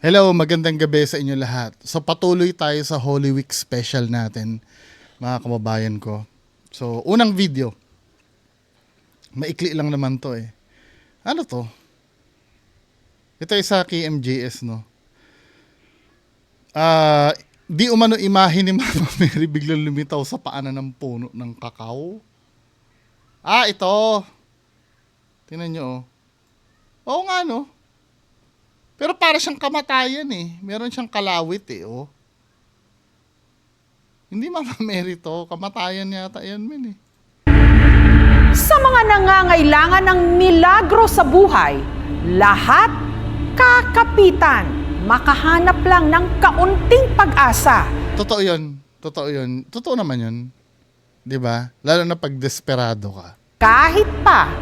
Hello, magandang gabi sa inyo lahat. So patuloy tayo sa Holy Week special natin, mga kababayan ko. So unang video, maikli lang naman to eh. Ano to? Ito ay sa KMJS, no? Di umano imahe ni Mama Mary biglang lumitaw sa paanan ng puno ng kakao. Ito. Tingnan nyo, oh. Oo nga, no? Pero para siyang kamatayan eh. Meron siyang kalawit eh, oh. Hindi Mama Mary to. Kamatayan yata yan, min eh. Sa mga nangangailangan ng milagro sa buhay, lahat kakapitan, makahanap lang ng kaunting pag-asa. Totoo yun. Totoo yun. Totoo naman yun. Diba? Lalo na pag desperado ka. Kahit pa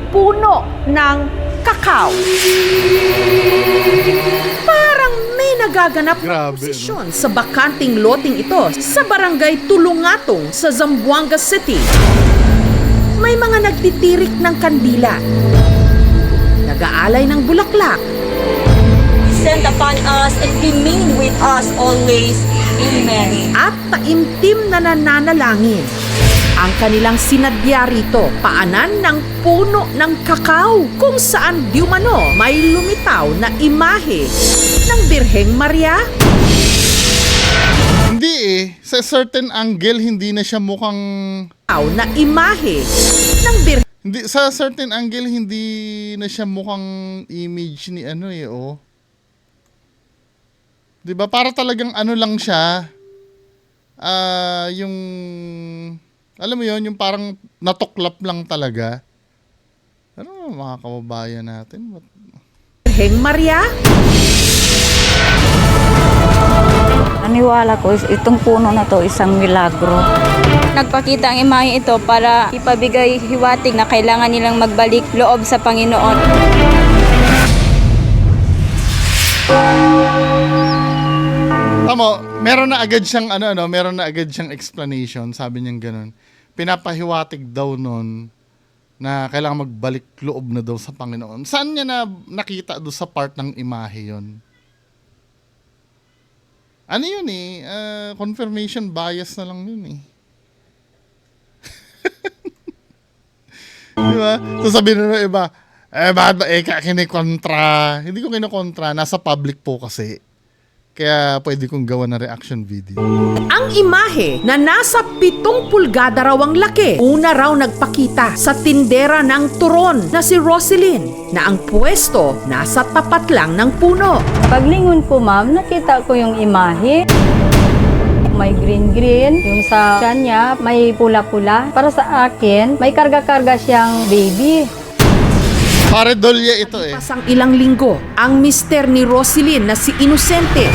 puno ng kakao. Parang may nagaganap na Grabe, posisyon sa bakanting loting ito sa barangay Tulungatong sa Zamboanga City. May mga nagtitirik ng kandila, nag-aalay ng bulaklak, Send upon us and remain with us always. Amen. at taimtim na nananalangin. Ang kanilang sinadya rito, paanan ng puno ng kakao kung saan di umano may lumitaw na imahe ng Birheng Maria. Hindi eh. Sa certain angle, hindi na siya mukhang... Na imahe ng Birheng Hindi, sa certain angle, hindi na siya mukhang image ni ano eh, oh. Diba? Para talagang ano lang siya. Yung... Alam mo yon, yung parang natuklap lang talaga. Ano mga kababayan natin? Maria. Naniwala ko, itong puno na to isang milagro. Nagpakita ang imahe ito para ipabigay hiwatig na kailangan nilang magbalik loob sa Panginoon. Tamo, meron na agad siyang meron na agad siyang explanation, sabi niya gano'n. Pinapahiwatig daw nun na kailangan magbalik loob na daw sa Panginoon. Saan niya na nakita doon sa part ng imahe yon? Ano yun eh? Confirmation bias na lang yun eh. Di ba? So sabihin na iba, bakit ba kinikontra? Hindi ko kinokontra, nasa public po kasi. Kaya pwede kong gawa na reaction video. Ang imahe na nasa 7 pulgada raw ang laki, una raw nagpakita sa tindera ng turon na si Roselyn na ang pwesto nasa tapat lang ng puno. Paglingon ko ma'am, nakita ko yung imahe. May green-green, yung sa tiyan niya may pula-pula. Para sa akin, may karga-karga siyang baby. Pare dolya ito eh. Pasang ilang linggo, ang mister ni Roselyn na si Inosente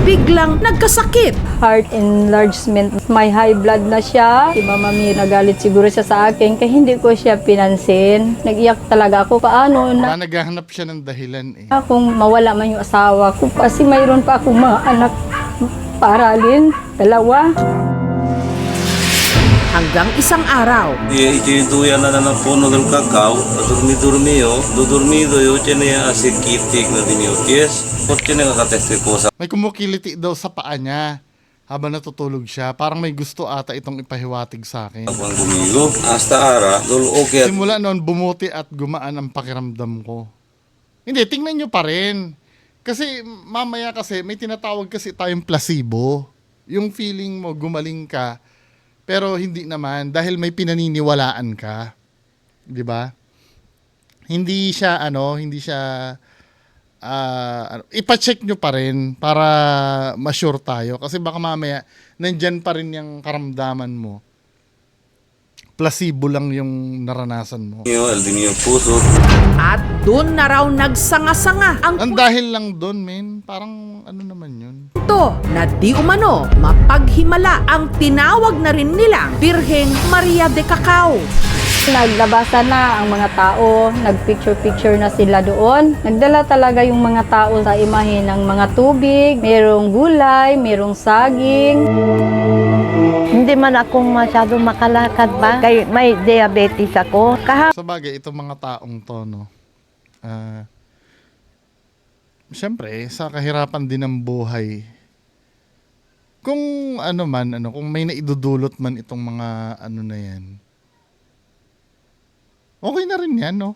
biglang nagkasakit. Heart enlargement. May high blood na siya. Si Mama Mi, nagalit siguro siya sa akin kaya hindi ko siya pinansin. Nag-iyak talaga ako. Paano na Naghahanap siya ng dahilan eh. kung mawala man yung asawa ko kasi mayroon pa akong mga anak paralin, 2. Hanggang isang araw, Ikiduyan na ng puno del cacao, durmi-durmi yo, dudurmido yo, tiene así kitik na dinioties, por tiene kakatestikosa. May kumukiliti daw sa paa niya habang natutulog siya. Parang may gusto ata itong ipahiwatig sa akin. Ang gumigo, hasta ara, dul okay at Simula noon, bumuti at gumaan ang pakiramdam ko. Hindi, tingnan nyo pa rin. Kasi mamaya kasi may tinatawag kasi tayong placebo. Yung feeling mo gumaling ka, pero hindi naman dahil may pinaniniwalaan ka. 'Di ba? Hindi siya ipa-check nyo pa rin para ma-sure tayo kasi baka mamaya nandyan pa rin yung karamdaman mo. Placebo lang yung naranasan mo. el dinio puso. at doon na raw nagsanga-sanga ang Ang dahil lang doon, men, parang ano naman yun. kwento na di umano mapaghimala ang tinawag na rin nilang Birheng Maria de Cacao. Naglabasan na ang mga tao, nagpicture-picture na sila doon. Nagdala talaga yung mga tao sa imahe ng mga tubig, merong gulay, merong saging. Hindi man ako masyado makalakad ba? Kaya may diabetes ako. Sa bagay, itong mga taong to, no, syempre, sa kahirapan din ng buhay, kung kung may naidudulot man itong mga ano na yan, okay na rin yan, no?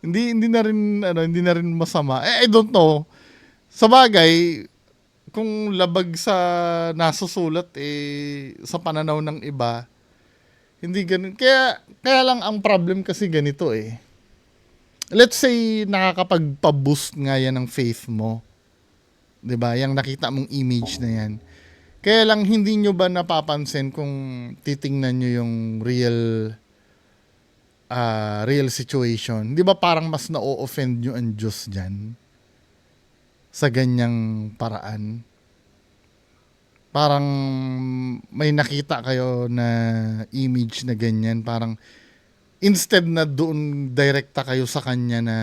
Hindi na rin masama. I don't know. Sa bagay, kung labag sa nasusulat sa pananaw ng iba, hindi ganun. Kaya lang ang problem kasi ganito eh. Let's say nakakapagpa-boost nga yan ng faith mo. 'Di ba? Yang nakita mong image na yan. Kaya lang hindi nyo ba napapansin kung titingnan nyo yung real situation? 'Di ba parang mas na-offend nyo ang Diyos diyan sa ganyang paraan? Parang may nakita kayo na image na ganyan, parang instead na doon direkta kayo sa kanya na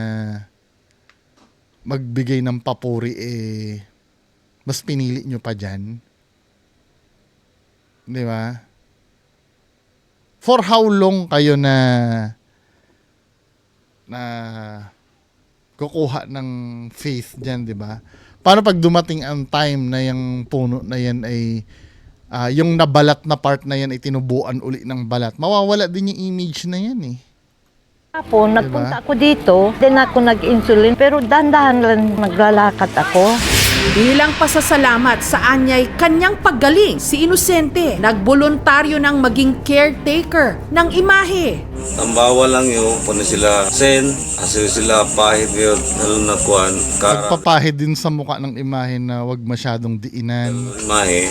magbigay ng papuri, mas pinili nyo pa dyan. Di ba? For how long kayo na kukuha ng faith dyan, di ba? Paano pag dumating ang time na yung puno na yan ay yung nabalat na part na yan ay tinubuan uli ng balat? Mawawala din yung image na yan eh. Hapon, Diba? nagpunta ako dito, din ako nag-insulin, pero dandahan lang naglalakad ako. Bilang pasasalamat sa anyay kanyang paggaling, si Inosente nagboluntaryo ng maging caretaker ng imahe. Ang bawal lang yun, puno sila sen, aso sila pahit yun, lalo na kuhan, Nagpapahid din sa mukha ng imahe na wag masyadong diinan mahe,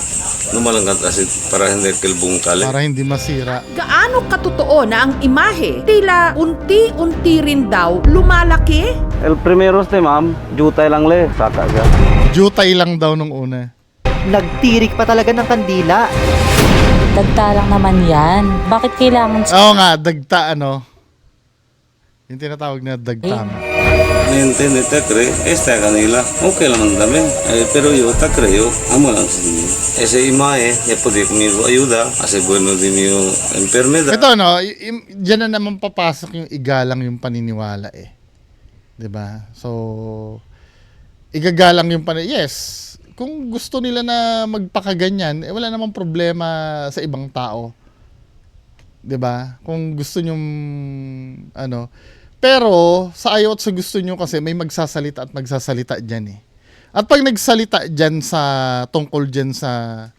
lumalangkat kasi para hindi kilbong kali. para hindi masira. Gaano katotoo na ang imahe tila unti-unti rin daw lumalaki? El primero ma'am, jutay lang le, saka siya. Jutay lang daw nung una. Nagtirik pa talaga ng kandila. Dagta lang naman yan. Bakit kailangan Oo nga, dagta yung tinatawag na dagta. Mente takre, esta kanila, okay lang ang dami. Pero yo takre yo, amo lang sa inyo. Ese imahe, ya puede conmigo ayuda, hace bueno de mi enfermedad. Ito dyan na naman papasok yung igalang yung paniniwala eh. 'Di ba? So, igagalang yung yes. Kung gusto nila na magpakaganyan, wala namang problema sa ibang tao. 'Di ba? Kung gusto nyong pero sa ayaw at sa gusto nyo kasi may magsasalita at magsasalita dyan eh. At pag nagsalita dyan tungkol dyan sa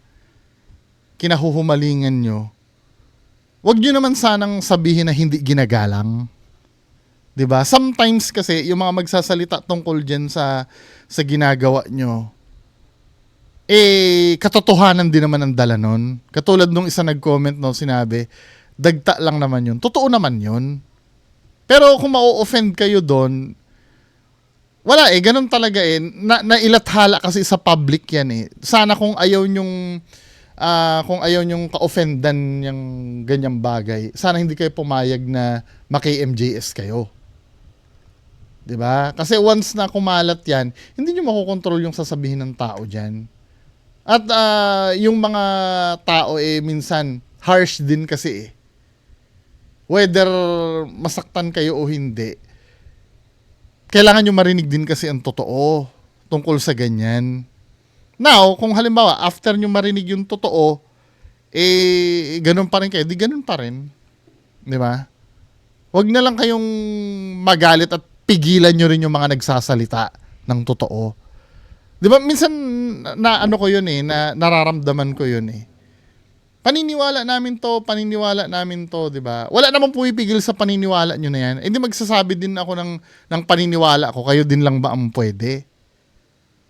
kinahuhumalingan nyo, wag nyo naman sanang sabihin na hindi ginagalang. 'Di ba? Sometimes kasi yung mga magsasalita tungkol dyan sa ginagawa nyo, katotohanan din naman ang dala nun. Katulad nung isa nag-comment, sinabi, dagta lang naman yun. Totoo naman yun. Pero kung ma-offend kayo doon, wala ganun talaga nailathala kasi sa public yan eh. Sana kung ayaw nyong ka-offendan yung ganyang bagay, sana hindi kayo pumayag na maki-MJS kayo. 'Di ba? Kasi once na kumalat yan, hindi nyo makokontrol yung sasabihin ng tao dyan. At yung mga tao minsan harsh din kasi eh. Whether masaktan kayo o hindi, kailangan nyo marinig din kasi ang totoo tungkol sa ganyan. Now, kung halimbawa, after nyo marinig yung totoo, ganun pa rin kayo, di ganun pa rin. Di ba? Huwag na lang kayong magalit at pigilan nyo rin yung mga nagsasalita ng totoo. Di ba? Minsan, ko yun na nararamdaman ko yun paniniwala namin to, di ba? Wala namang pumipigil sa paniniwala nyo na yan. Hindi magsasabi din ako ng paniniwala ko, kayo din lang ba ang pwede?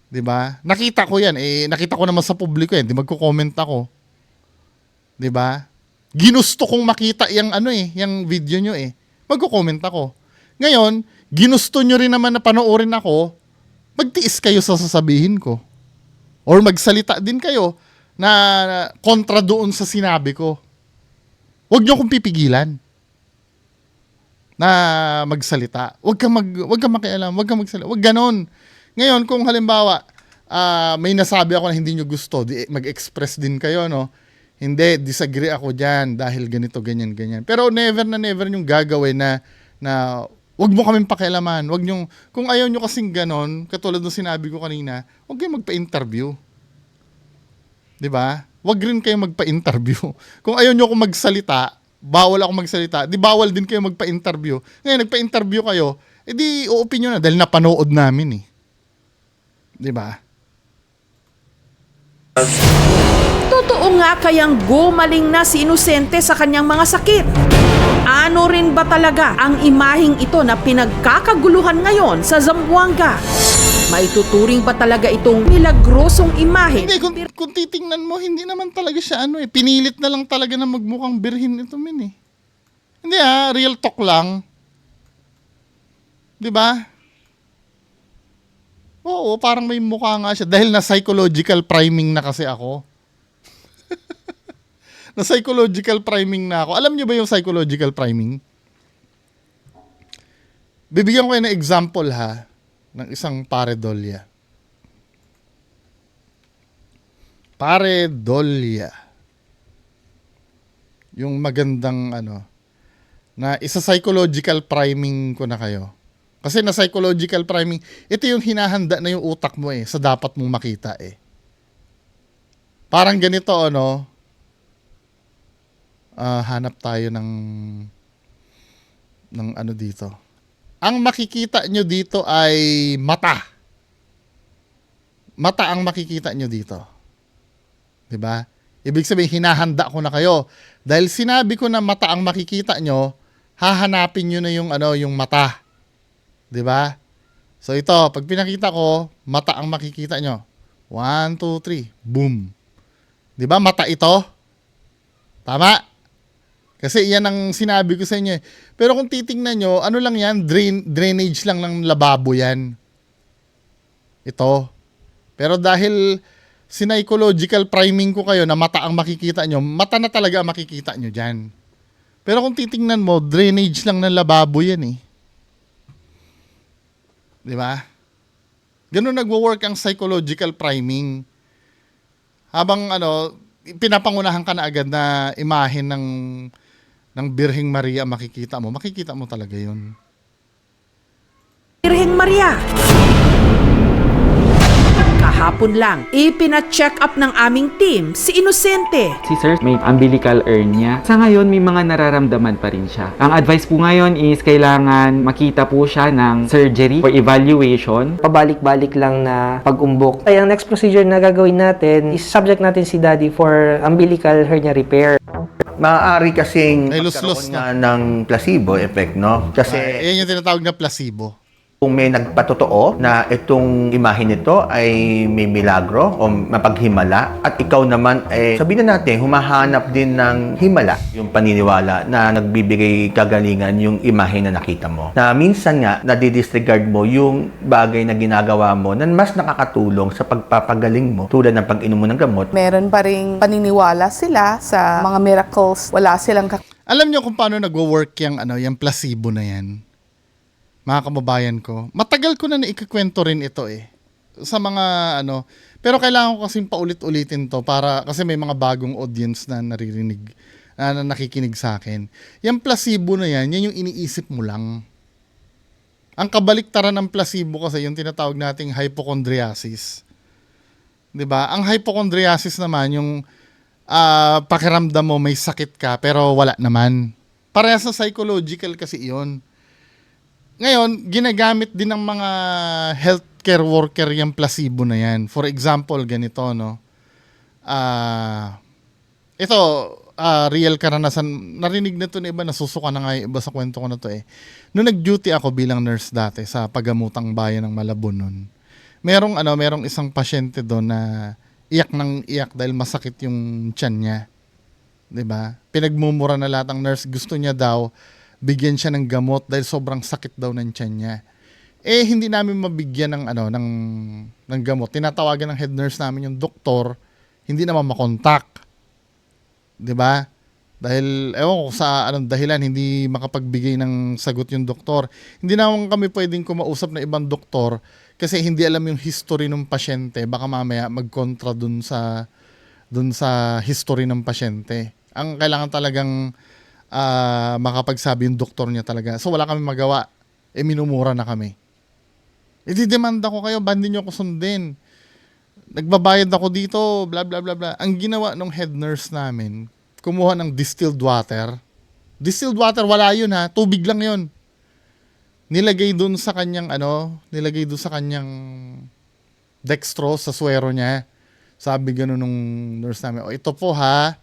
Di ba? Nakita ko yan, nakita ko naman sa publiko yan, di magko-comment ako. Di ba? Ginusto kong makita yung yung video nyo magko-comment ako. Ngayon, ginusto nyo rin naman na panoorin ako, magtiis kayo sa sasabihin ko. Or magsalita din kayo na kontra doon sa sinabi ko. Huwag niyo akong pipigilan na magsalita. Huwag kang makialam, huwag kang magsalita. Huwag ganon. Ngayon, kung halimbawa, may nasabi ako na hindi niyo gusto, mag-express din kayo, Hindi, disagree ako dyan dahil ganito, ganyan, ganyan. Pero never na never yung gagawin na Wag mo kaming pakialaman. Wag nyo, kung ayaw nyo kasing ganon, katulad ng sinabi ko kanina, wag kayong magpa-interview. 'Di ba? Wag rin kayo magpa-interview. Kung ayaw nyo ako magsalita, bawal ako magsalita, di bawal din kayo magpa-interview. Ngayon, nagpa-interview kayo, edi o-opinion na dahil napanood namin eh. Di ba? Totoo nga kayang gumaling na si Inosente sa kanyang mga sakit? Ano rin ba talaga ang imaheng ito na pinagkakaguluhan ngayon sa Zamboanga? Maituturing ba talaga itong milagrosong imahe? Hindi, kung titingnan mo, hindi naman talaga siya pinilit na lang talaga na magmukhang birhin ito Hindi real talk lang. Di ba? Oo, parang may mukha nga siya dahil na psychological priming na kasi ako. Na psychological priming na ako. Alam niyo ba yung psychological priming? Bibigyan ko kayo ng example ng isang paredolya. Paredolya. Yung magandang na isa psychological priming ko na kayo. Kasi na psychological priming, ito yung hinahanda na yung utak mo sa dapat mong makita Parang ganito hanap tayo ng dito. Ang makikita nyo dito ay mata. Mata ang makikita nyo dito. 'Di ba? Ibig sabihin hinahanda ko na kayo. Dahil sinabi ko na mata ang makikita nyo, hahanapin nyo na yung mata. 'Di ba? So ito, pag pinakita ko, mata ang makikita nyo. 1, 2, 3, boom. 'Di ba? Mata ito. Tama? Kasi yan ang sinabi ko sa inyo. Pero kung titingnan nyo, ano lang yan? Drainage lang ng lababo yan. Ito. Pero dahil psychological priming ko kayo na mata ang makikita nyo, mata na talaga ang makikita nyo dyan. Pero kung titingnan mo, drainage lang ng lababo yan Di ba? Ganun nagwo-work ang psychological priming. Habang pinapangunahan ka na agad na imahen ng Birheng Maria makikita mo talaga yun. Birheng Maria. Kahapon lang, ipina-check up ng aming team si Inosente. Si Sir may umbilical hernia. Sa ngayon, may mga nararamdaman pa rin siya. Ang advice po ngayon is kailangan makita po siya ng surgery for evaluation. Pabalik-balik lang na pag-umbok. Ay, ang next procedure na gagawin natin is subject natin si Daddy for umbilical hernia repair. Maaari kasing Ay, luslos magkaroon na ng placebo effect, no? Kasi yan yung tinatawag na placebo. kung may nagpatotoo na itong imahe nito ay may milagro o mapaghimala at ikaw naman ay sabihin na natin humahanap din ng himala yung paniniwala na nagbibigay kagalingan yung imahe na nakita mo. Na minsan nga nadidisregard mo yung bagay na ginagawa mo na mas nakakatulong sa pagpapagaling mo tulad ng pag-inom mo ng gamot. Meron pa ring paniniwala sila sa mga miracles. Wala silang Alam niyo kung paano nagwo-work yung placebo na yan? Mga kababayan ko, matagal ko na naikikwento rin ito sa mga pero kailangan ko kasing paulit-ulitin to para kasi may mga bagong audience na naririnig, na nakikinig sa akin. Yung placebo na yan yung iniisip mo lang. Ang kabaliktaran ng placebo kasi yung tinatawag nating hypochondriasis. 'Di ba? Ang hypochondriasis naman yung pakiramdam mo may sakit ka pero wala naman. Parehas sa psychological kasi iyon. Ngayon, ginagamit din ng mga healthcare worker yung placebo na yan. For example, ganito, ito, real karanasan. Narinig na ito na iba, nasusuka na nga yung iba sa kwento ko na ito Noong nag-duty ako bilang nurse dati sa Pagamutang Bayan ng Malabon nun, merong isang pasyente doon na iyak ng iyak dahil masakit yung tiyan niya. 'Di ba? Pinagmumura na lahat ng nurse, gusto niya daw bigyan siya ng gamot dahil sobrang sakit daw ng tiyan niya. Hindi namin mabigyan ng gamot. Tinatawagan ng head nurse namin yung doktor, hindi naman makontak. 'Di ba? Dahil ewan ko sa anong dahilan hindi makapagbigay ng sagot yung doktor. Hindi naman kami pwedeng kumausap na ibang doktor kasi hindi alam yung history ng pasyente. Baka mamaya magkontra dun sa history ng pasyente. Ang kailangan talagang makapagsabi yung doktor niya talaga. So wala kami magawa. minumura na kami. Ididemanda ko kayo, bandi nyo ako sundin. Nagbabayad ako dito, bla bla bla bla. Ang ginawa ng head nurse namin, kumuha ng distilled water. Distilled water, wala yun ha, tubig lang yun. Nilagay dun sa kanyang dextrose sa swero niya. Sabi gano'n nung nurse namin, ito po ha,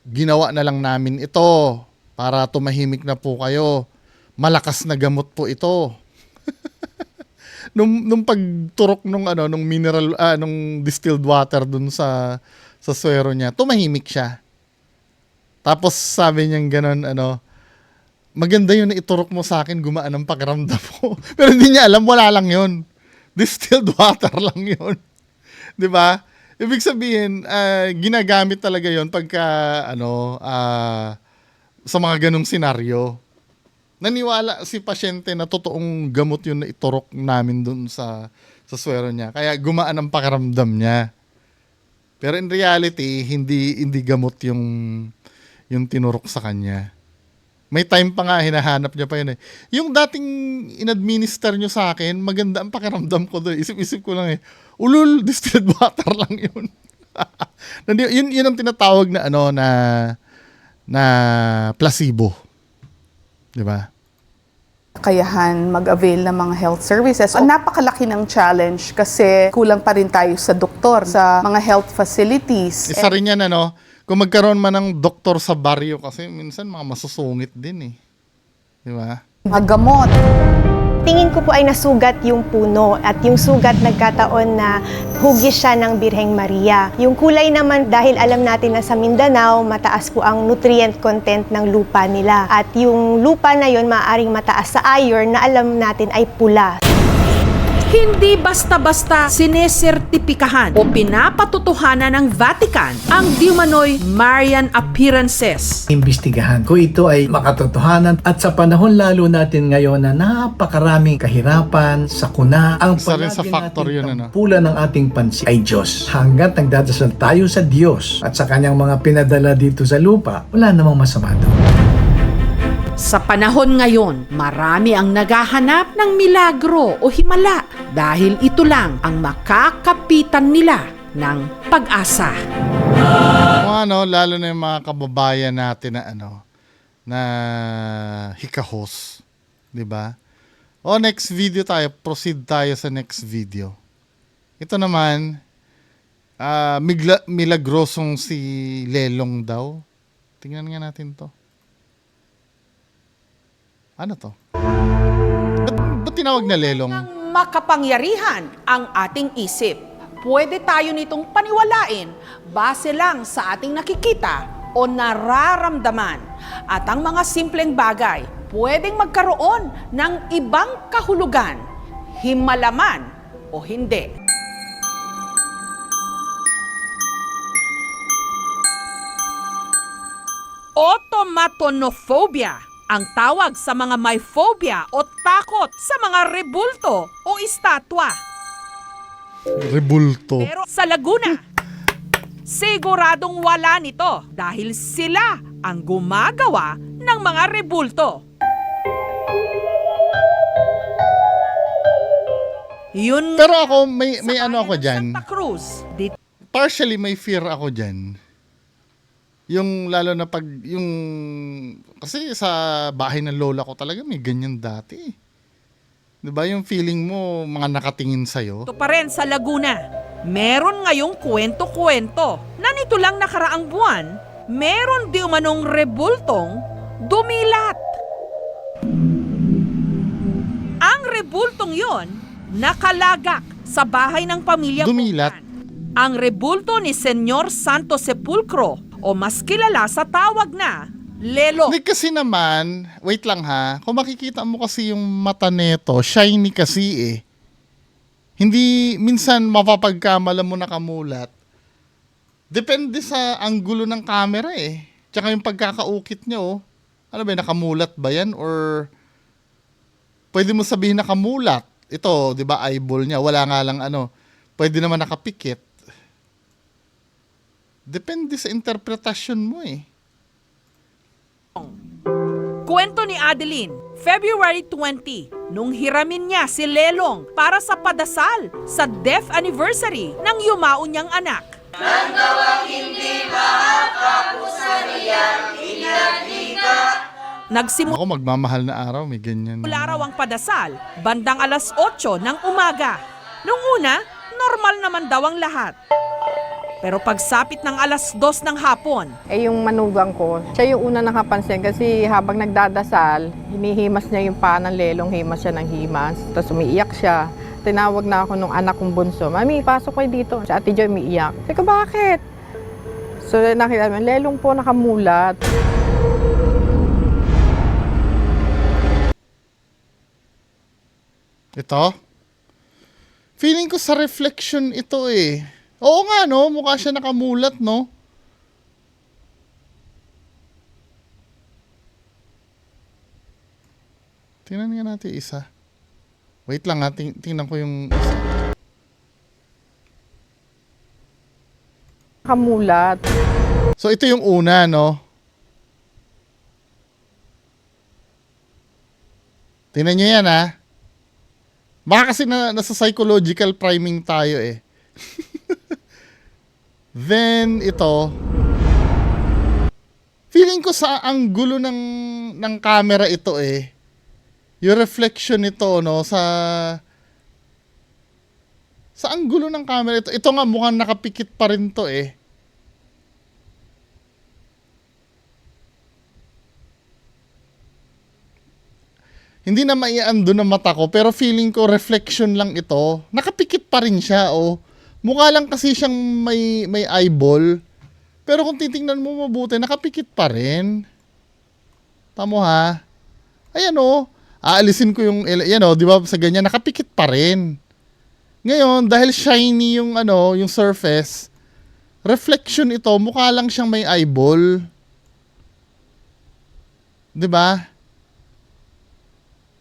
ginawa na lang namin ito para tumahimik na po kayo. Malakas na gamot po ito. nung pagturok nung distilled water dun sa swero niya, tumahimik siya. Tapos sabi niya gano'n, maganda yun na iturok mo sa akin, gumaan ang pakiramdam ko. Pero hindi niya alam, wala lang yun. Distilled water lang yun. 'Di ba? Ibig sabihin, ginagamit talaga yon pagka sa mga ganung senaryo. Naniwala si pasyente na totoong gamot yun na iturok namin dun sa swero niya. Kaya gumaan ang pakiramdam niya. Pero in reality, hindi gamot yung tinurok sa kanya. May time pa nga, hinahanap niya pa yun eh. Yung dating in-administer nyo sa akin, maganda ang pakiramdam ko doon. Isip-isip ko lang eh. Ulul, distilled water lang yun. yun ang tinatawag na placebo. Di ba? Kakayahan mag-avail ng mga health services. Ang napakalaki ng challenge kasi kulang pa rin tayo sa doktor, sa mga health facilities. Isa rin yan, kung magkaroon man ng doktor sa baryo kasi minsan mga masusungit din eh. Di ba? Magamot. Tingin ko po ay nasugat yung puno at yung sugat nagkataon na hugis siya ng Birheng Maria. Yung kulay naman dahil alam natin na sa Mindanao, mataas po ang nutrient content ng lupa nila. At yung lupa na yon maaaring mataas sa iron na alam natin ay pula. Hindi basta-basta sinesertipikahan o pinapatutuhanan ng Vatican ang di umano'y Marian appearances. Imbestigahan kung ito ay makatotohanan at sa panahon lalo natin ngayon na napakaraming kahirapan, sakuna, ang palagi natin pula ng ating pansin ay Diyos. Hanggat nagdadasal tayo sa Diyos at sa kanyang mga pinadala dito sa lupa, wala namang masama doon. Sa panahon ngayon, marami ang naghahanap ng milagro o himala dahil ito lang ang makakapitan nila ng pag-asa. Lalo na yung mga kababayan natin na hikahos, 'di ba? Next video tayo, proceed tayo sa next video. Ito naman milagrosong si Lelong daw. Tingnan nga natin 'to. Ano to? Ba't tinawag na Lelong? Makapangyarihan ang ating isip. Pwede tayo nitong paniwalain base lang sa ating nakikita o nararamdaman. At ang mga simpleng bagay pwedeng magkaroon ng ibang kahulugan, himalaman o hindi. Automatonophobia ang tawag sa mga may phobia o takot sa mga rebulto o estatwa. Rebulto. Pero sa Laguna, siguradong wala nito dahil sila ang gumagawa ng mga rebulto. Yun. Pero ako, may ako dyan. Santa Cruz. Partially may fear ako dyan. Yung lalo na kasi sa bahay ng lola ko talaga may ganyan dati. 'Di ba yung feeling mo mga nakatingin sa'yo? Ito pa rin sa Laguna. Meron ngayong kwento-kwento na nito lang nakaraang buwan, meron di umanong rebultong dumilat. Ang rebultong yon nakalagak sa bahay ng pamilya dumilat. Ang rebulto ni Senyor Santo Sepulcro o mas kilala sa tawag na Lelo. Hindi kasi naman, wait lang ha, kung makikita mo kasi yung mata neto, shiny kasi eh. Hindi, minsan mapapagkamala mo na kamulat. Depende sa anggulo ng camera eh. Tsaka yung pagkakaukit niya oh. Ano ba, nakamulat ba yan? Or pwede mo sabihin nakamulat. Ito, di ba, eyeball niya, wala nga lang pwede naman nakapikit. Depende sa interpretasyon mo eh. Kwento ni Adeline, February 20, nung hiramin niya si Lelong para sa padasal sa death anniversary ng yumao niyang anak. Nagsimula Ako, magmamahal na araw, may ganyan. raw ang padasal, bandang alas 8 ng umaga. Nung una, normal naman daw ang lahat. Pero pagsapit ng alas 2 ng hapon, Yung manugang ko, siya yung una nakapansin kasi habang nagdadasal, hinihimas niya yung paa ng Lelong, himas siya ng himas. Tapos umiiyak siya. Tinawag na ako nung anak kong bunso, Mami, pasok kayo dito. Si Ate Joy umiiyak. Sabi ko, bakit? So nakita namin, Lelong po nakamulat. Ito? Feeling ko sa reflection ito eh. Oo nga no, mukha siya nakamulat no. Tingnan nga natin isa. Wait lang ha, tingnan ko yung isa. Nakamulat. So ito yung una no. Tingnan nyo yan ha. Baka kasi nasa psychological priming tayo eh. Then, ito. Feeling ko sa anggulo ng camera ito eh. Yung reflection nito, no, sa anggulo ng camera ito. Ito nga mukhang nakapikit pa rin to eh. Hindi na maiando ng mata ko, pero feeling ko reflection lang ito. Nakapikit pa rin siya, oh. Mukha lang kasi siyang may eyeball. Pero kung titingnan mo mabuti, nakapikit pa rin. Tamo ha. Ayan oh. Aalisin ko yung, yan oh, di ba sa ganyan, nakapikit pa rin. Ngayon, dahil shiny yung yung surface, reflection ito, mukha lang siyang may eyeball. Di ba?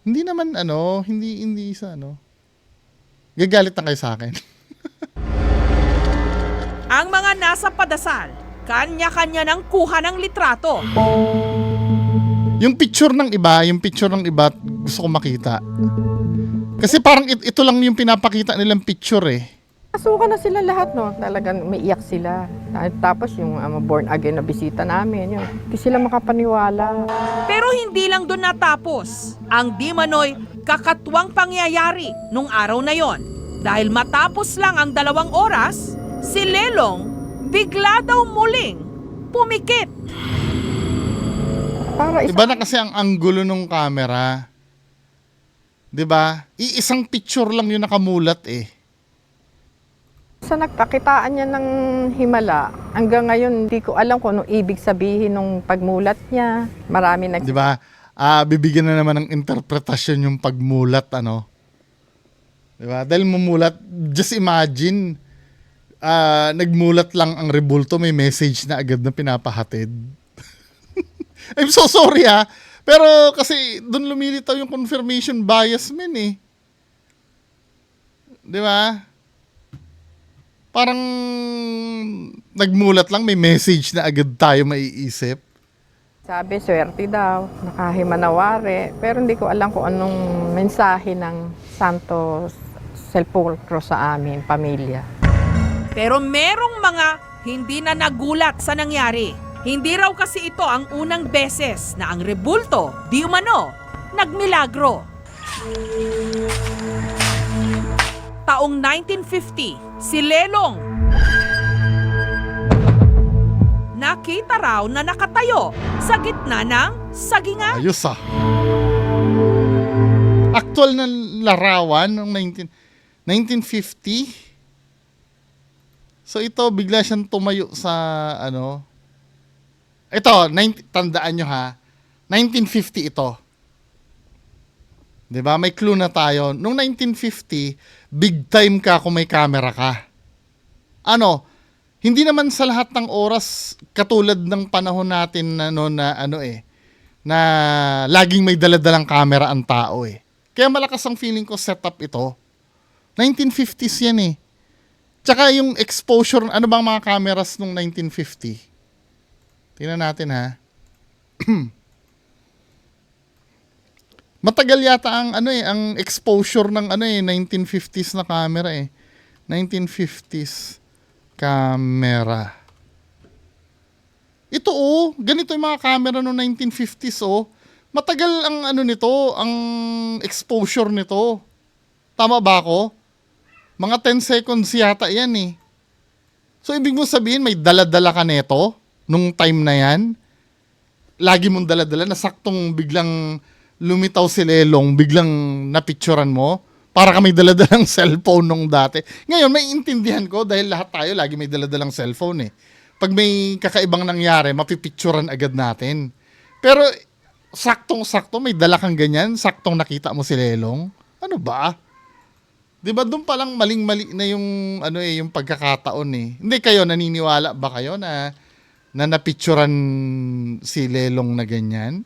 Hindi naman hindi sa Gagalit na kayo sa akin. ang mga nasa padasal, kanya-kanya ng kuha ng litrato. Yung picture ng iba, gusto ko makita. Kasi parang ito lang yung pinapakita nilang picture eh. Nasuka na sila lahat, no? Talagang umiiyak sila. Tapos yung born again na bisita namin, yun. Hindi sila makapaniwala. Pero hindi lang doon natapos ang di manoy kakatwang pangyayari nung araw na yon. Dahil matapos lang ang 2 oras, si Lelong bigla daw muling pumikit. Iba na kasi ang anggulo ng camera. 'Di ba? Iisang picture lang yung nakamulat eh. Sa nagpakitaan niya ng himala, hanggang ngayon hindi ko alam kung anong ibig sabihin ng pagmulat niya. Marami 'Di ba? Bibigyan na naman ng interpretasyon yung pagmulat, 'Di ba? Dahil mumulat, just imagine, nagmulat lang ang rebulto, may message na agad na pinapahatid. I'm so sorry ha. Pero kasi doon lumilitaw yung confirmation bias men eh. 'Di ba? Parang nagmulat lang, may message na agad tayo maiisip. Sabi, swerte daw, nakahimanawari. Pero hindi ko alam kung anong mensahe ng Santo Sepulcro sa amin, pamilya. Pero merong mga hindi na nagulat sa nangyari. Hindi raw kasi ito ang unang beses na ang rebulto, di umano, nagmilagro. Taong 1950, si Lelong nakita raw na nakatayo sa gitna ng sagingan. Ayos ah. Actual na larawan ng 1950. So ito, bigla siyang tumayo sa Ito, tandaan nyo ha, 1950 ito. 'Di ba? May clue na tayo. Noong 1950, big time ka kung may camera ka. Hindi naman sa lahat ng oras katulad ng panahon natin na laging may dala-dalang camera ang tao eh. Kaya malakas ang feeling ko setup ito. 1950s yan eh. Tsaka yung exposure, ano bang mga cameras nung 1950? Tingnan natin ha. Matagal yata ang ang exposure ng 1950s na camera 1950s camera. Ito ganito yung mga camera noong 1950s Matagal ang nito, ang exposure nito. Tama ba ako? Mga 10 seconds yata yan So ibig mo sabihin may dala-dala ka neto nung time na yan? Lagi mong dala-dala na saktong biglang lumitaw si Lelong, biglang napicturan mo, para ka may daladalang cellphone nung dati. Ngayon, may intindihan ko dahil lahat tayo lagi may daladalang cellphone Pag may kakaibang nangyari, mapipicturan agad natin. Pero, saktong-sakto, may dala kang ganyan, saktong nakita mo si Lelong. Ano ba? Diba doon palang maling-mali na yung, yung pagkakataon Hindi kayo, naniniwala ba kayo na napicturan si Lelong na ganyan?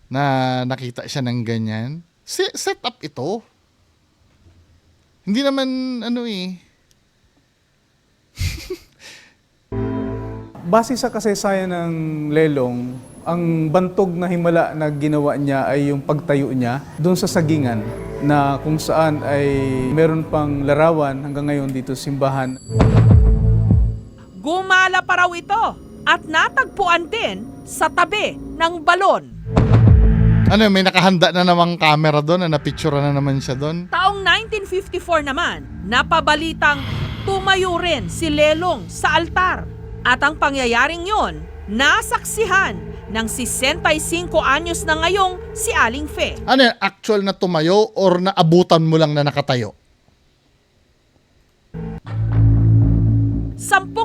Na nakita siya ng ganyan. Set up ito. Hindi naman Base sa kasaysayan ng Lelong, ang bantog na himala na ginawa niya ay yung pagtayo niya doon sa Sagingan na kung saan ay meron pang larawan hanggang ngayon dito sa simbahan. Gumala pa raw ito at natagpuan din sa tabi ng balon. May nakahanda na namang camera doon, na napicture na naman siya doon. Taong 1954 naman, napabalitang tumayo rin si Lelong sa altar. At ang pangyayaring yon, nasaksihan ng 65 anyos na ngayong si Aling Fe. Actual na tumayo or naabutan mo lang na nakatayo? 10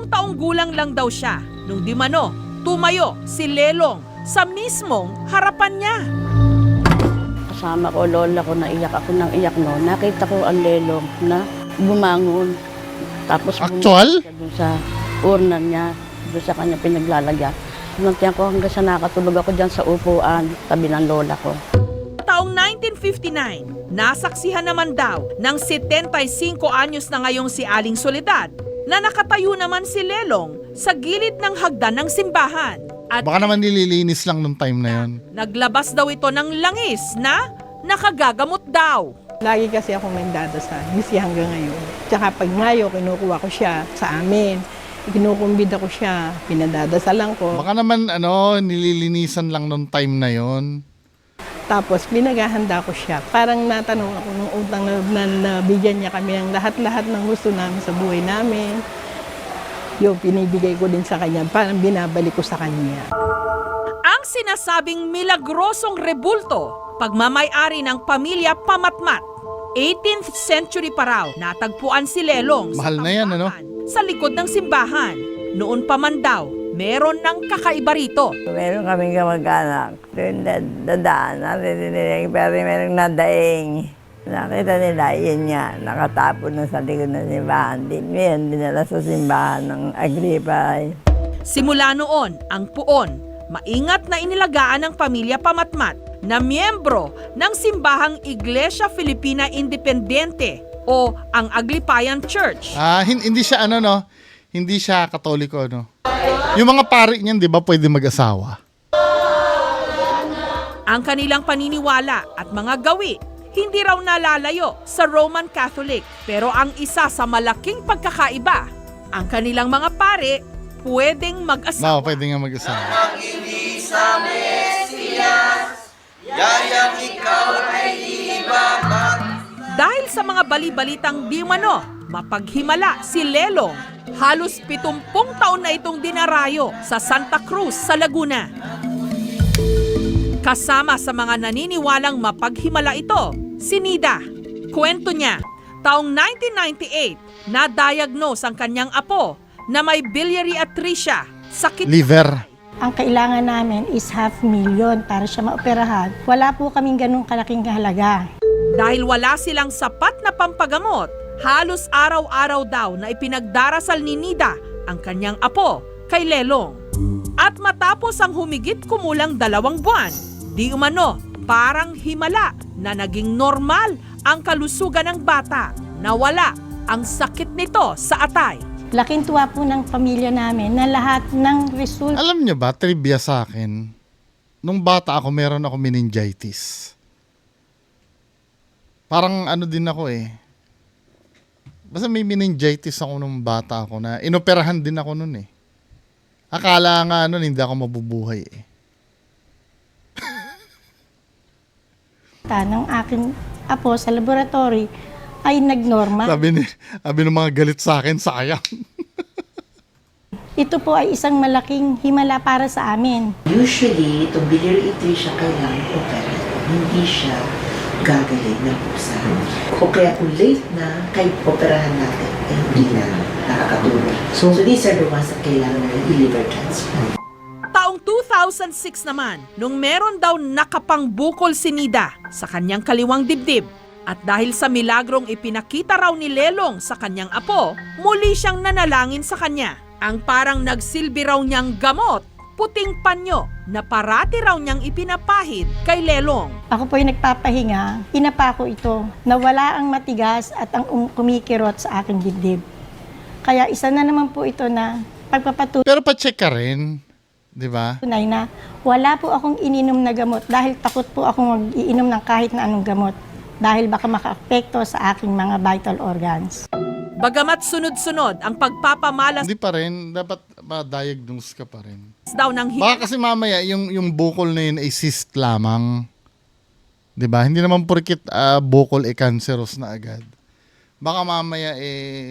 taong gulang lang daw siya nung di mano tumayo si Lelong sa mismong harapan niya. Kasama ko, lola ko, naiyak ako ng iyak Nakita ko ang Lelong na bumangon. Tapos actual? Siya dun sa urna niya, doon sa kanya pinaglalagyan. Sinuntiyan ko hanggang sa nakatulog ako dyan sa upuan, tabi ng lola ko. Taong 1959, nasaksihan naman daw ng 75 anyos na ngayong si Aling Soledad na nakatayo naman si Lelong sa gilid ng hagdan ng simbahan. At baka naman nililinis lang nung time na yon. Naglabas daw ito ng langis na nakagagamot daw. Lagi kasi ako may dadasal, misi hanggang ngayon. Tsaka pag Mayo, kinukuha ko siya sa amin. Kinukumbida ko siya, pinadadasalan ko. Baka naman nililinisan lang nung time na yon. Tapos pinaghahanda ko siya. Parang natanong ako nung utang na nabigyan niya kami ng lahat-lahat ng gusto namin sa buhay namin. Yung pinibigay ko din sa kanya, parang binabalik ko sa kanya. Ang sinasabing milagrosong rebulto, pagmamay-ari ng pamilya Pamatmat. 18th century pa raw, natagpuan si Lelong mahal na yan, sa likod ng simbahan. Noon pa man daw, meron ng kakaiba rito. Meron kaming kamag-anak. Doon dadaan, naririnig, pero merong nadaing. Nakita nila, yun nga, nakatapon na sa likod ng simbahan. Yan, dinala sa simbahan ng Agripa. Simula noon, ang puon, maingat na inilagaan ng pamilya Pamatmat na miyembro ng simbahang Iglesia Filipina Independiente o ang Aglipayan Church. Hindi siya hindi siya Katoliko Yung mga pari niyan, 'di ba, pwede mag-asawa? Ang kanilang paniniwala at mga gawi hindi raw nalalayo sa Roman Catholic, pero ang isa sa malaking pagkakaiba, ang kanilang mga pare pwedeng mag-asawa. Pwede nga mag-asawa. Yayang ikaw ay ibabag. Dahil sa mga bali-balitang di umano, mapaghimala si Lelong. Halos 70 taon na itong dinarayo sa Santa Cruz sa Laguna. Kasama sa mga naniniwalang mapaghimala ito, si Nida. Kwento niya, taong 1998, na-diagnose ang kanyang apo na may biliary atresia, sakit liver. Ang kailangan namin is 500,000 para siya maoperahan. Wala po kaming ganung kalaking halaga. Dahil wala silang sapat na pampagamot, halos araw-araw daw na ipinagdarasal ni Nida ang kanyang apo kay Lelong. At matapos ang humigit kumulang 2 buwan, di umano parang himala na naging normal ang kalusugan ng bata. Nawala ang sakit nito sa atay. Laking tuwa po ng pamilya namin na lahat ng resulta. Alam niyo ba, trivia sa akin, nung bata ako, meron ako meningitis. Parang ano din ako eh. Basta may meningitis ako nung bata ako na inoperahan din ako nun eh. Akala nga nun hindi ako mabubuhay eh. Ng aking apo sa laboratory ay nagnormal. Sabi ng mga galit sa akin, sayang. Ito po ay isang malaking himala para sa amin. Usually, itong biliary atresia kailangan opera. Hindi siya gagaling ng pusa. O kaya kung late na, kahit operahan natin, eh, hindi na nakakatulong. So these are the ones that kailangan ng liver transplant. Taong 2006 naman, nung meron daw nakapangbukol si Nida sa kanyang kaliwang dibdib. At dahil sa milagrong ipinakita raw ni Lelong sa kanyang apo, muli siyang nanalangin sa kanya. Ang parang nagsilbi raw niyang gamot, puting panyo na parati raw niyang ipinapahid kay Lelong. Ako po yung nagpapahinga, pinapa ko ito, nawala ang matigas at ang kumikirot sa aking dibdib. Kaya isa na naman po ito na pagpapatuloy. Pero pa-check ka rin, di ba? Tunay na wala po akong ininom na gamot dahil takot po akong mag-iinom ng kahit na anong gamot dahil baka maka-apekto sa aking mga vital organs. Bagamat sunod-sunod ang pagpapamalas Hindi pa rin, dapat ma-diagnose ka pa rin. daw ng Baka kasi mamaya yung bukol na yun ay cyst lamang. 'Di ba? Hindi naman porket bukol ay cancerous na agad. Baka mamaya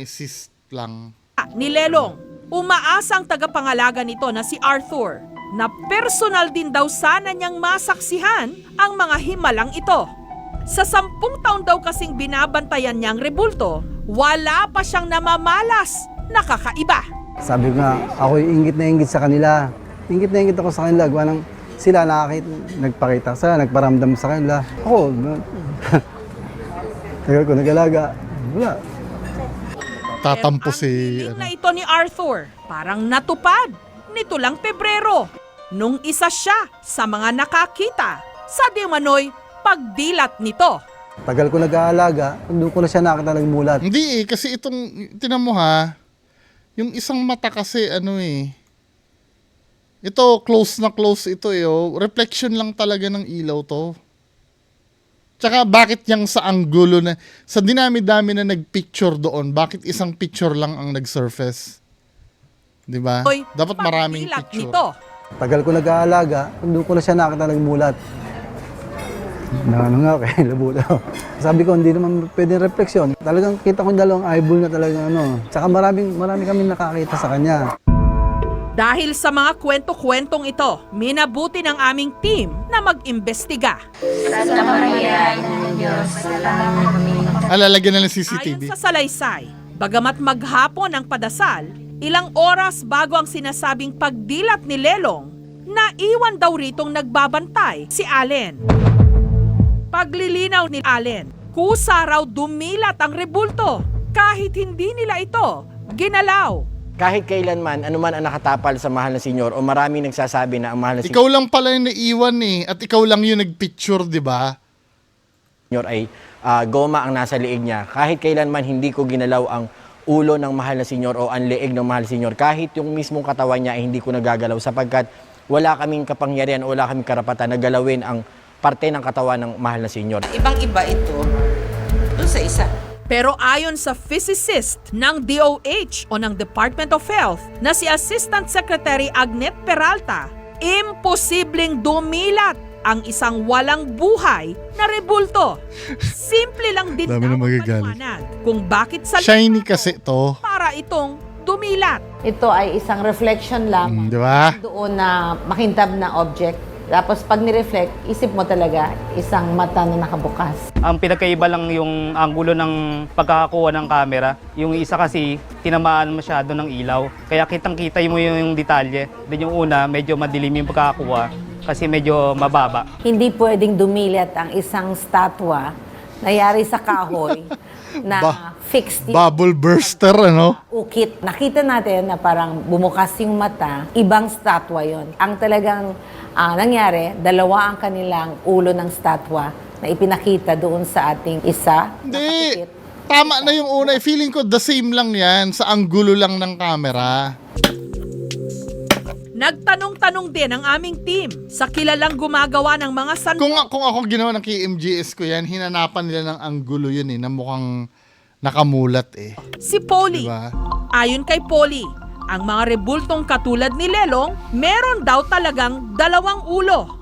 cyst lang. ni Lelong, umaasa ang tagapangalaga nito na si Arthur na personal din daw sana niyang masaksihan ang mga himalang ito. Sa 10 taon daw kasing binabantayan niyang rebulto, wala pa siyang namamalas na kakaiba. Sabi ko nga, ako'y ingit na ingit sa kanila. Ingit na ingit ako sa kanila. Gawa ng sila nagpakita sa nagparamdam sa kanila. Ako, tagal ko nag-alaga. Wala. Tatampo si... Hiling na ito ni Arthur, parang natupad nito lang Pebrero, nung isa siya sa mga nakakita sa di umano'y pagdilat nito. Tagal ko nag-aalaga, doon ko na siya nakita nagmulat. Hindi kasi itong, tinan mo ha, yung isang mata kasi ito close na close ito reflection lang talaga ng ilaw to. Tsaka bakit yang sa anggulo na, sa dinami-dami na nagpicture doon, bakit isang picture lang ang nag-surface? Diba? Dapat maraming picture. Nito. Tagal ko nag-aalaga, doon ko na siya nakita nagmulat. Ano nga kay labuta. Sabi ko, hindi naman pwedeng refleksyon. Talagang kita ko yung dalawang eyeball na talagang Tsaka marami kami nakakita sa kanya. Dahil sa mga kwento-kwentong ito, minabuti ng aming team na mag-imbestiga. Santa Maria, Ina ng Diyos, Alalagyan na ng CCTV. Ayon sa salaysay, bagamat maghapon ang padasal, ilang oras bago ang sinasabing pagdilat ni Lelong, naiwan daw ritong nagbabantay si Allen. Paglilinaw ni Allen, kusa raw dumilat ang rebulto kahit hindi nila ito ginalaw. Kahit kailanman, anuman ang nakatapal sa mahal na senyor o maraming nagsasabi na ang mahal na senyor... Ikaw lang pala yung naiwan at ikaw lang yung nagpicture, di ba? ...senyor ay goma ang nasa liig niya. Kahit kailanman hindi ko ginalaw ang ulo ng mahal na senyor o ang liig ng mahal na senyor. Kahit yung mismong katawan niya ay hindi ko nagagalaw sapagkat wala kaming kapangyarihan o wala kaming karapatan na galawin ang parte ng katawan ng mahal na senyor. Ibang-iba ito dun sa isa. Pero ayon sa physicist ng DOH o ng Department of Health na si Assistant Secretary Agnet Peralta, imposibleng dumilat ang isang walang buhay na rebulto. Simple lang din Dami na magagalit. paliwanag kung bakit sa Shiny kasi to. para itong dumilat. Ito ay isang reflection lamang Di ba? doon na makintab na object. Tapos pag nireflect, isip mo talaga isang mata na nakabukas. Ang pinagkaiba lang yung anggulo ng pagkakakuha ng camera. Yung isa kasi tinamaan masyado ng ilaw. Kaya kitang-kita mo yung detalye. Then yung una, medyo madilim yung pagkakakuha kasi medyo mababa. Hindi pwedeng dumilat ang isang statwa na yari sa kahoy na fixed yung Bubble burster, ukit. Nakita natin na parang bumukas yung mata, ibang statwa yon. Ang talagang nangyari, dalawa ang kanilang ulo ng statwa na ipinakita doon sa ating isa. Hindi. Tama na yung una. Feeling ko the same lang yan. Sa anggulo lang ng camera. Nagtanong-tanong din ang aming team sa kilalang gumagawa ng mga Kung ako ginawa ng KMGS ko yan, hinanapan nila ng anggulo yun na mukhang nakamulat Si Polly. Diba? Ayon kay Polly, ang mga rebultong katulad ni Lelong, meron daw talagang 2 ulo.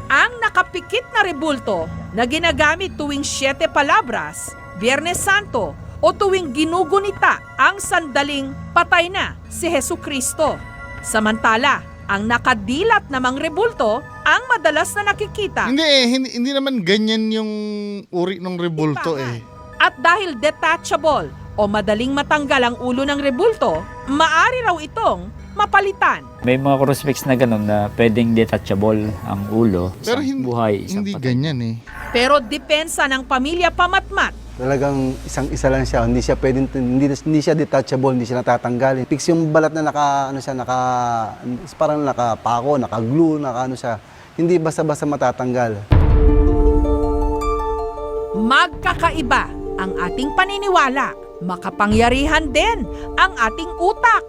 Ang nakapikit na rebulto na ginagamit tuwing 7 Palabras, Biyernes Santo o tuwing ginugunita ang sandaling patay na si Hesukristo. Samantala, ang nakadilat namang rebulto ang madalas na nakikita. Hindi naman ganyan yung uri ng rebulto At dahil detachable o madaling matanggal ang ulo ng rebulto, maari raw itong mapalitan. May mga crucifix na ganun na pwedeng detachable ang ulo. Pero hindi ganyan Pero depensa ng pamilya Pamatmat, Talagang isang-isa lang siya. Hindi siya pwedeng, hindi siya detachable, hindi siya natatanggal. Fix yung balat na parang nakapako, nakaglue, siya. Hindi basta-basta matatanggal. magkakaiba ang ating paniniwala. Makapangyarihan din ang ating utak.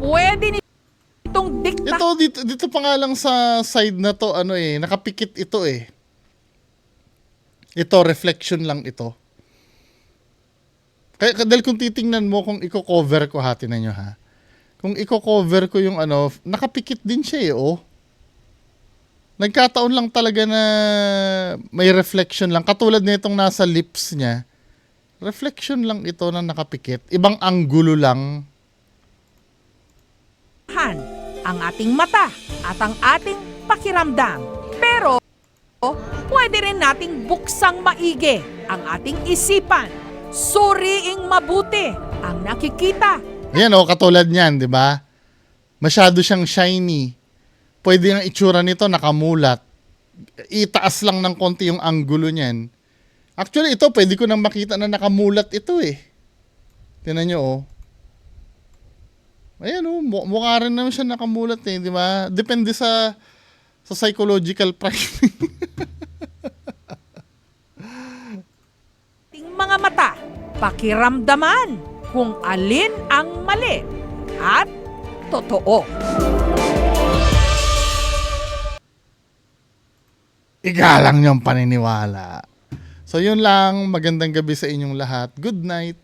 Pwede nitong dikta. Dito pa nga lang sa side na to, nakapikit ito Ito, reflection lang ito. Kaya dahil kung titingnan mo, kung i-cover ko, hati na nyo ha. Kung i-cover ko yung nakapikit din siya Nagkataon lang talaga na may reflection lang. Katulad nitong nasa lips niya. Reflection lang ito na nakapikit. Ibang anggulo lang. Ang ating mata at ang ating pakiramdam. Pero, pwede rin nating buksang maigi ang ating isipan. Suriing mabuti ang nakikita. Yan katulad niyan, di ba? Masyado siyang shiny. Pwede ang itsura nito nakamulat. Itaas lang ng konti yung anggulo niyan. Actually, ito, pwede ko nang makita na nakamulat ito Tingnan nyo Ayan mukha rin naman siya nakamulat di ba? Depende sa psychological practice. Mga mata, pakiramdaman kung alin ang mali at totoo. Igalang niyong paniniwala. So yun lang, magandang gabi sa inyong lahat. Good night.